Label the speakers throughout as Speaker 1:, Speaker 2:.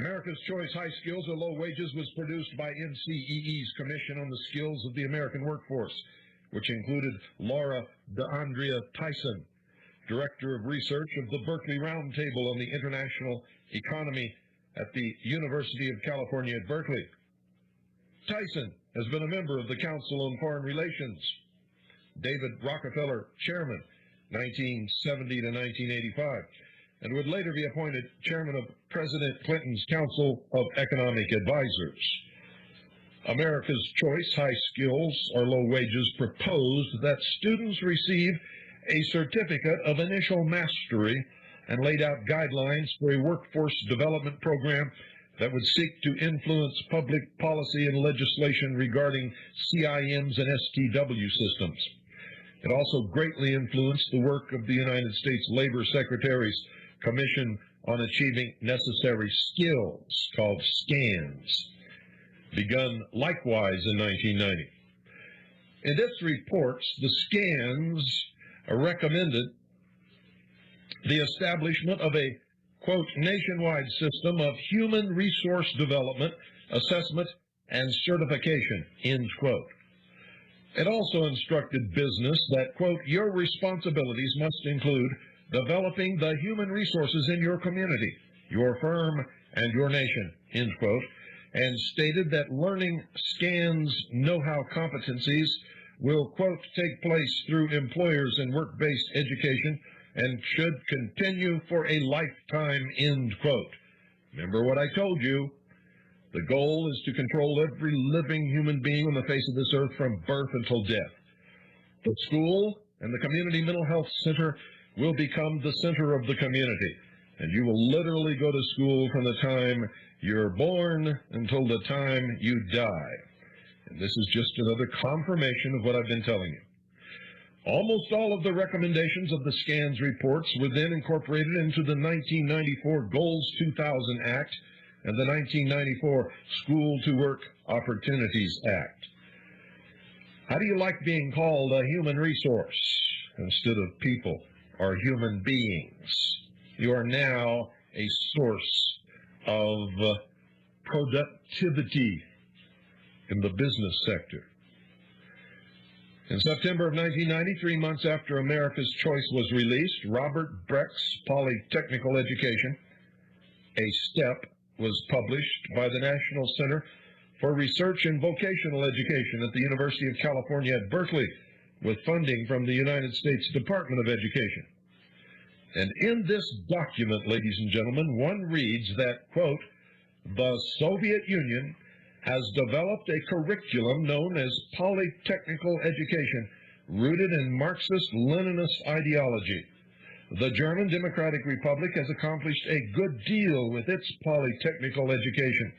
Speaker 1: America's Choice High Skills or Low Wages was produced by NCEE's Commission on the Skills of the American Workforce, which included Laura DeAndrea Tyson, Director of Research of the Berkeley Roundtable on the International Economy at the University of California at Berkeley. Tyson has been a member of the Council on Foreign Relations. David Rockefeller, Chairman, 1970 to 1985, and would later be appointed Chairman of President Clinton's Council of Economic Advisors. America's Choice High Skills or Low Wages proposed that students receive a certificate of initial mastery and laid out guidelines for a workforce development program that would seek to influence public policy and legislation regarding CIMs and STW systems. It also greatly influenced the work of the United States Labor Secretary's Commission on Achieving Necessary Skills, called SCANS, begun likewise in 1990. In its reports, the SCANS recommended the establishment of a, quote, nationwide system of human resource development, assessment, and certification, end quote. It also instructed business that, quote, your responsibilities must include developing the human resources in your community, your firm, and your nation, end quote, and stated that learning SCANS know-how competencies will, quote, take place through employers and work-based education and should continue for a lifetime, end quote. Remember what I told you. The goal is to control every living human being on the face of this earth from birth until death. The school and the community mental health center will become the center of the community, and you will literally go to school from the time you're born until the time you die. And this is just another confirmation of what I've been telling you. Almost all of the recommendations of the SCANS reports were then incorporated into the 1994 Goals 2000 Act and the 1994 School to Work Opportunities Act. How do you like being called a human resource instead of people or human beings? You are now a source of productivity in the business sector. In September of 1990, 3 months after America's Choice was released, Robert Brecht's Polytechnical Education, a STEP, was published by the National Center for Research in Vocational Education at the University of California at Berkeley, with funding from the United States Department of Education. And in this document, ladies and gentlemen, one reads that, quote, the Soviet Union has developed a curriculum known as polytechnical education, rooted in Marxist-Leninist ideology. The German Democratic Republic has accomplished a good deal with its polytechnical education.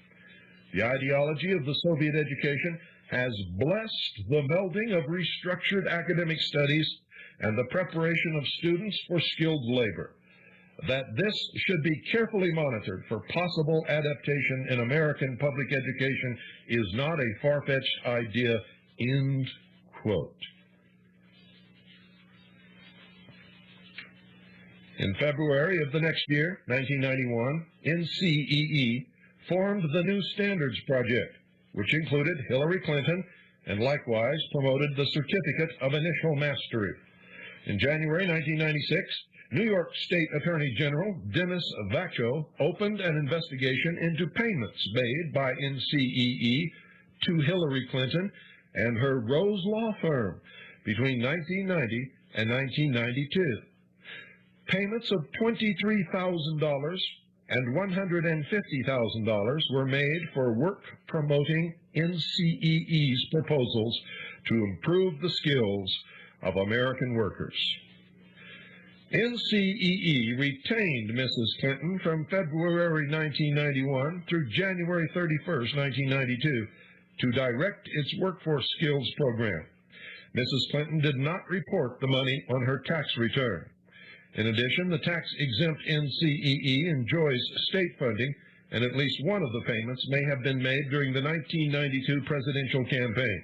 Speaker 1: The ideology of the Soviet education has blessed the melding of restructured academic studies and the preparation of students for skilled labor. That this should be carefully monitored for possible adaptation in American public education is not a far-fetched idea, end quote. In February of the next year, 1991, NCEE formed the New Standards Project, which included Hillary Clinton and likewise promoted the Certificate of Initial Mastery. In January 1996, New York State Attorney General Dennis Vacho opened an investigation into payments made by NCEE to Hillary Clinton and her Rose Law Firm between 1990 and 1992. Payments of $23,000 and $150,000 were made for work promoting NCEE's proposals to improve the skills of American workers. NCEE retained Mrs. Clinton from February 1991 through January 31st, 1992, to direct its workforce skills program. Mrs. Clinton did not report the money on her tax return. In addition, the tax-exempt NCEE enjoys state funding, and at least one of the payments may have been made during the 1992 presidential campaign.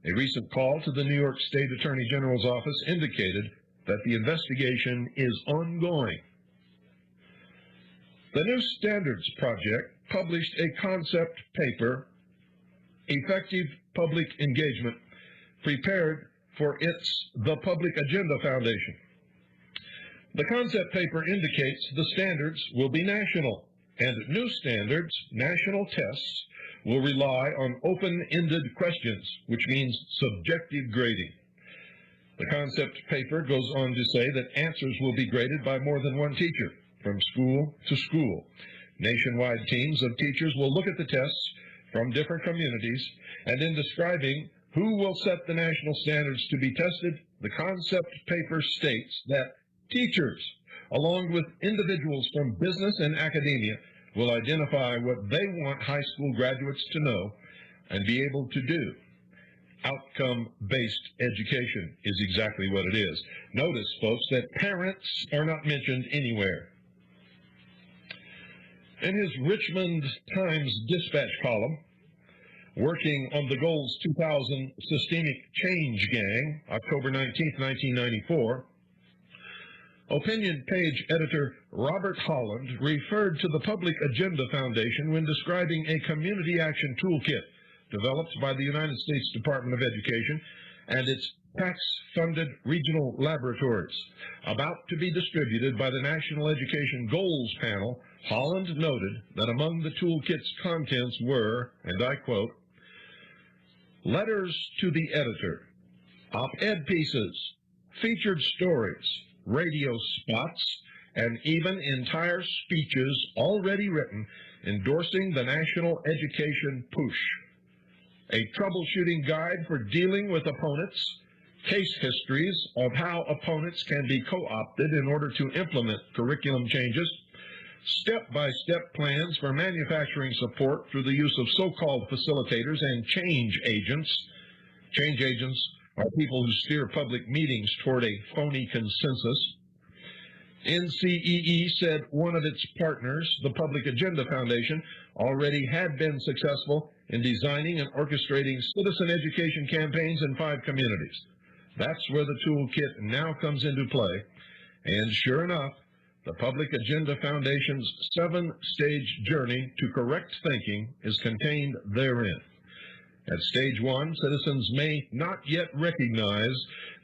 Speaker 1: A recent call to the New York State Attorney General's office indicated that the investigation is ongoing. The New Standards Project published a concept paper, Effective Public Engagement, prepared for the Public Agenda Foundation. The concept paper indicates the standards will be national, and new standards, national tests, will rely on open-ended questions, which means subjective grading. The concept paper goes on to say that answers will be graded by more than one teacher, from school to school. Nationwide teams of teachers will look at the tests from different communities, and in describing who will set the national standards to be tested, the concept paper states that teachers, along with individuals from business and academia, will identify what they want high school graduates to know and be able to do. Outcome-based education is exactly what it is. Notice, folks, that parents are not mentioned anywhere. In his Richmond Times-Dispatch column, working on the Goals 2000 Systemic Change Gang, October 19, 1994, opinion page editor Robert Holland referred to the Public Agenda Foundation when describing a community action toolkit developed by the United States Department of Education and its tax-funded regional laboratories, about to be distributed by the National Education Goals Panel. Holland noted that among the toolkit's contents were, and I quote, letters to the editor, op-ed pieces, featured stories, radio spots, and even entire speeches already written endorsing the national education push, a troubleshooting guide for dealing with opponents, case histories of how opponents can be co-opted in order to implement curriculum changes, step-by-step plans for manufacturing support through the use of so-called facilitators and change agents. Change agents are people who steer public meetings toward a phony consensus. NCEE said one of its partners, the Public Agenda Foundation, already had been successful in designing and orchestrating citizen education campaigns in 5 communities. That's where the toolkit now comes into play, and sure enough, the Public Agenda Foundation's 7-stage journey to correct thinking is contained therein. At stage 1, citizens may not yet recognize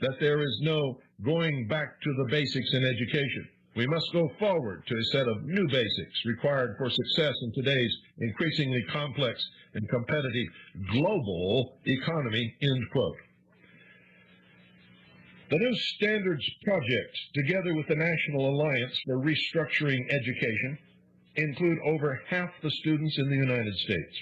Speaker 1: that there is no going back to the basics in education. We must go forward to a set of new basics required for success in today's increasingly complex and competitive global economy, end quote. The New Standards Project, together with the National Alliance for Restructuring Education, include over half the students in the United States.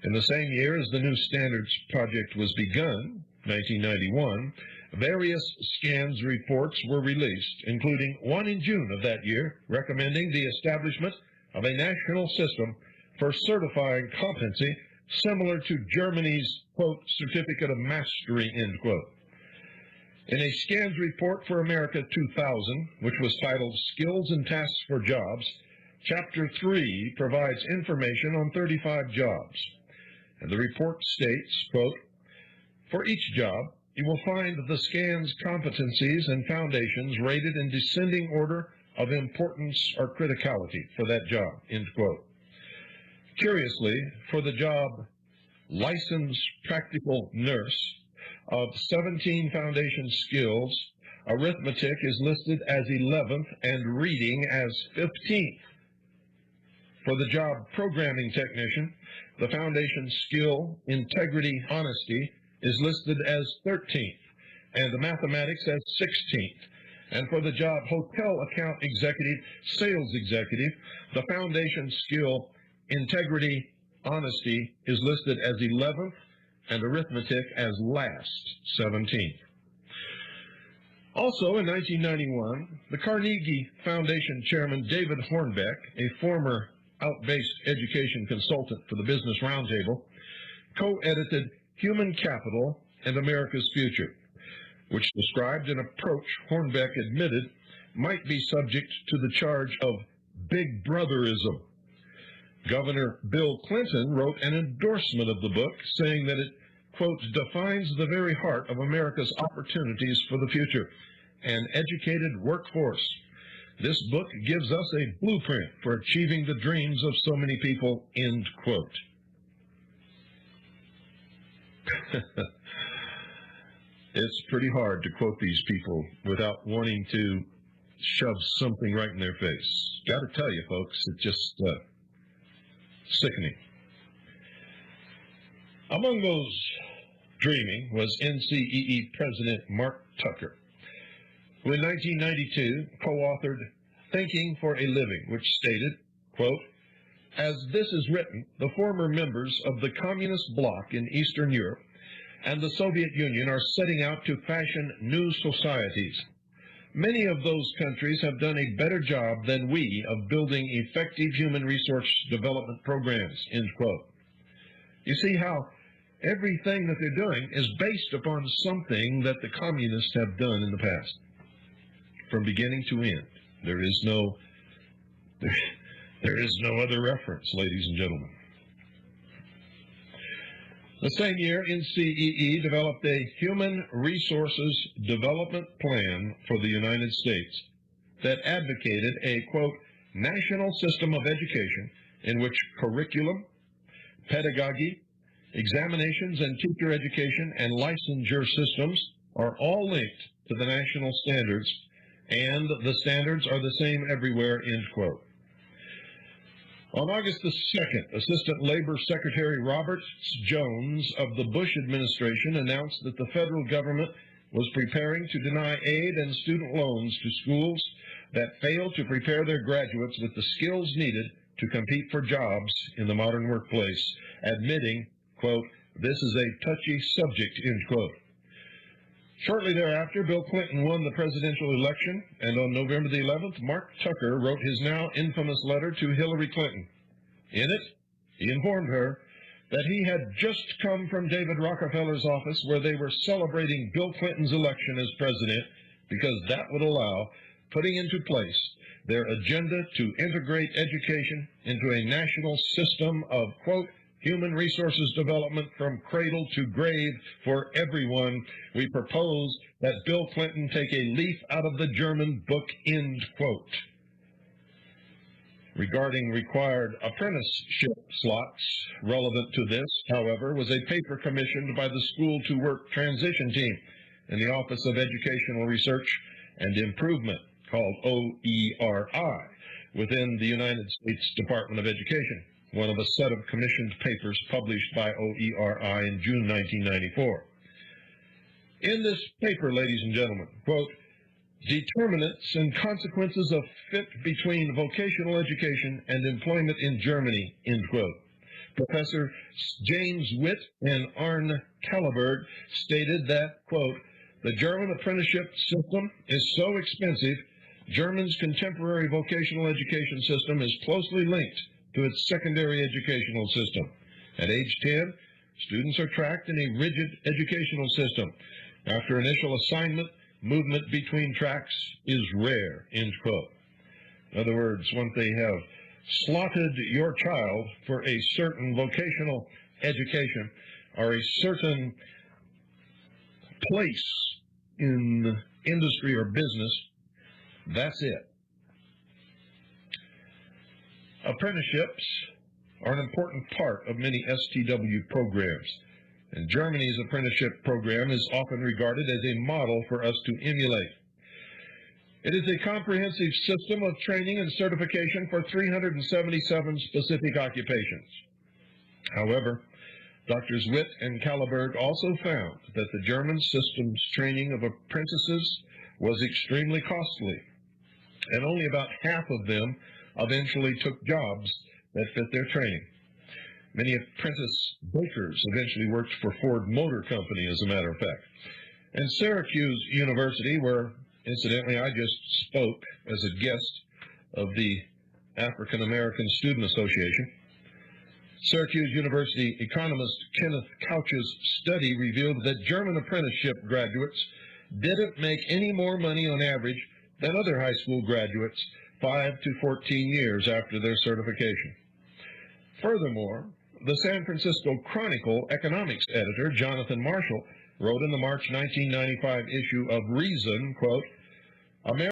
Speaker 1: In the same year as the New Standards Project was begun, 1991, various scans reports were released, including one in June of that year, recommending the establishment of a national system for certifying competency similar to Germany's, quote, Certificate of Mastery, end quote. In a scans report for America 2000, which was titled Skills and Tasks for Jobs, Chapter 3 provides information on 35 jobs. And the report states, quote, for each job, you will find the scans competencies and foundations rated in descending order of importance or criticality for that job, end quote. Curiously, for the job licensed practical nurse, of 17 foundation skills, arithmetic is listed as 11th and reading as 15th. For the job programming technician, the foundation skill, integrity, honesty, is listed as 13th, and the mathematics as 16th. And for the job hotel account executive, sales executive, the foundation skill, integrity, honesty, is listed as 11th, and arithmetic as last, 17th. Also in 1991, the Carnegie Foundation chairman David Hornbeck, a former out-based education consultant for the Business Roundtable, co-edited Human Capital and America's Future, which described an approach Hornbeck admitted might be subject to the charge of big brotherism. Governor Bill Clinton wrote an endorsement of the book, saying that it, quote, defines the very heart of America's opportunities for the future, an educated workforce, This book gives us a blueprint for achieving the dreams of so many people, end quote. It's pretty hard to quote these people without wanting to shove something right in their face. Got to tell you, folks, it's just sickening. Among those dreaming was NCEE President Mark Tucker, who in 1992 co-authored Thinking for a Living, which stated, quote, "As this is written, the former members of the communist bloc in Eastern Europe and the Soviet Union are setting out to fashion new societies. Many of those countries have done a better job than we of building effective human resource development programs," end quote. You see how everything that they're doing is based upon something that the communists have done in the past, from beginning to end. There is no other reference, ladies and gentlemen. The same year, NCEE developed a Human Resources Development Plan for the United States that advocated a, quote, national system of education in which curriculum, pedagogy, examinations and teacher education and licensure systems are all linked to the national standards, and the standards are the same everywhere, end quote. On August the 2nd, Assistant Labor Secretary Robert Jones of the Bush administration announced that the federal government was preparing to deny aid and student loans to schools that fail to prepare their graduates with the skills needed to compete for jobs in the modern workplace, admitting, quote, "This is a touchy subject," end quote. Shortly thereafter, Bill Clinton won the presidential election, and on November the 11th, Mark Tucker wrote his now infamous letter to Hillary Clinton. In it, he informed her that he had just come from David Rockefeller's office, where they were celebrating Bill Clinton's election as president, because that would allow putting into place their agenda to integrate education into a national system of, quote, human resources development from cradle to grave for everyone. We propose that Bill Clinton take a leaf out of the German book, end quote. Regarding required apprenticeship slots relevant to this, however, was a paper commissioned by the School to Work Transition Team in the Office of Educational Research and Improvement, called OERI, within the United States Department of Education, one of a set of commissioned papers published by OERI in June 1994. In this paper, ladies and gentlemen, quote, "Determinants and consequences of fit between vocational education and employment in Germany," end quote. Professor James Witt and Arne Kalleberg stated that, quote, "The German apprenticeship system is so expensive, Germany's contemporary vocational education system is closely linked to its secondary educational system. At age 10, students are tracked in a rigid educational system. After initial assignment, movement between tracks is rare," end quote. In other words, once they have slotted your child for a certain vocational education or a certain place in industry or business, that's it. Apprenticeships are an important part of many STW programs, and Germany's apprenticeship program is often regarded as a model for us to emulate. It is a comprehensive system of training and certification for 377 specific occupations. However, Drs. Witt and Kalleberg also found that the German system's training of apprentices was extremely costly, and only about half of them eventually took jobs that fit their training. Many apprentice bakers eventually worked for Ford Motor Company, as a matter of fact. And Syracuse University, where incidentally I just spoke as a guest of the African American Student Association, Syracuse University economist Kenneth Couch's study revealed that German apprenticeship graduates didn't make any more money on average than other high school graduates 5 to 14 years after their certification. Furthermore, the San Francisco Chronicle economics editor, Jonathan Marshall, wrote in the March 1995 issue of Reason, quote, "America